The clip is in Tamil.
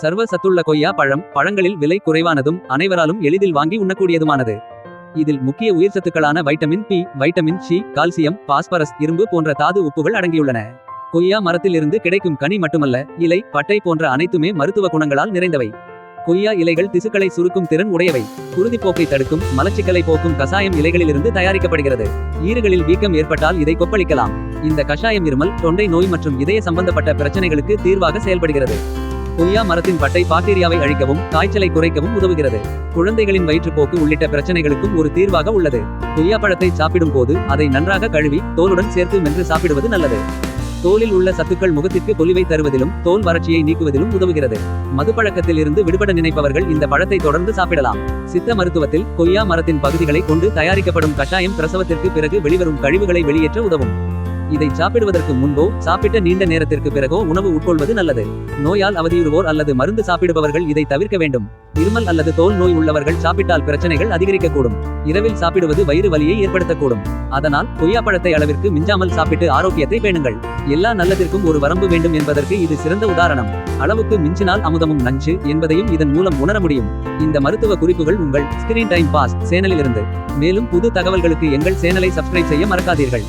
சர்வ சத்துள்ள கொய்யா பழம் பழங்களில் விலை குறைவானதும் அனைவராலும் எளிதில் வாங்கி உண்ணக்கூடியதுமானது. இதில் முக்கிய உயிர்ச்சத்துக்களான vitamin B, vitamin C, calcium, phosphorus, இரும்பு போன்ற தாது உப்புகள் அடங்கியுள்ளன. கொய்யா மரத்திலிருந்து கிடைக்கும் கனி மட்டுமல்ல, இலை, பட்டை போன்ற அனைத்துமே மருத்துவ குணங்களால் நிறைந்தவை. கொய்யா இலைகள் திசுக்களை சுருக்கும் திறன் உடையவை. குருதிப்போக்கை தடுக்கும், மலச்சிக்கலை போக்கும் கசாயம் இலைகளிலிருந்து தயாரிக்கப்படுகிறது. ஈறுகளில் வீக்கம் ஏற்பட்டால் இதை கொப்பளிக்கலாம். இந்த கஷாயம் இருமல், தொண்டை நோய் மற்றும் இதய சம்பந்தப்பட்ட பிரச்சனைகளுக்கு தீர்வாக செயல்படுகிறது. கொய்யா மரத்தின் பட்டை பாக்டீரியாவை அழிக்கவும், காய்ச்சலை குறைக்கவும் உதவுகிறது. குழந்தைகளின் வயிற்றுப்போக்கு உள்ளிட்ட பிரச்சனைகளுக்கும் ஒரு தீர்வாக உள்ளது. கொய்யா பழத்தை சாப்பிடும் போது அதை நன்றாக கழுவி தோலுடன் சேர்த்து மென்று சாப்பிடுவது நல்லது. தோலில் உள்ள சத்துக்கள் முகத்திற்கு பொலிவை தருவதிலும் தோல் வறட்சியை நீக்குவதிலும் உதவுகிறது. மதுப்பழக்கத்தில் இருந்து விடுபட நினைப்பவர்கள் இந்த பழத்தை தொடர்ந்து சாப்பிடலாம். சித்த மருத்துவத்தில் கொய்யா மரத்தின் பகுதிகளை கொண்டு தயாரிக்கப்படும் கஷாயம் பிரசவத்திற்கு பிறகு வெளிவரும் கழிவுகளை வெளியேற்ற உதவும். இதை சாப்பிடுவதற்கு முன்போ சாப்பிட்ட நீண்ட நேரத்திற்கு பிறகோ உணவு உட்கொள்வது நல்லது. நோயால் அவதியுறுவோர் அல்லது மருந்து சாப்பிடுபவர்கள் இதை தவிர்க்க வேண்டும். இருமல் அல்லது தோல் நோய் உள்ளவர்கள் சாப்பிட்டால் பிரச்சனைகள் அதிகரிக்கக்கூடும். இரவில் சாப்பிடுவது வயிறு வலியை ஏற்படுத்தக்கூடும். அதனால் கொய்யா பழத்தை அளவிற்கு மிஞ்சாமல் சாப்பிட்டு ஆரோக்கியத்தை பேணுங்கள். எல்லா நல்லதிற்கும் ஒரு வரம்பு வேண்டும் என்பதற்கு இது சிறந்த உதாரணம். அளவுக்கு மிஞ்சினால் அமுதமும் நஞ்சு என்பதையும் இதன் மூலம் உணர முடியும். இந்த மருத்துவ குறிப்புகள் உங்கள் ஸ்கிரீன் டைம் பாஸ் சேனலில் இருந்து. மேலும் புது தகவல்களுக்கு எங்கள் சேனலை சப்ஸ்கிரைப் செய்ய மறக்காதீர்கள்.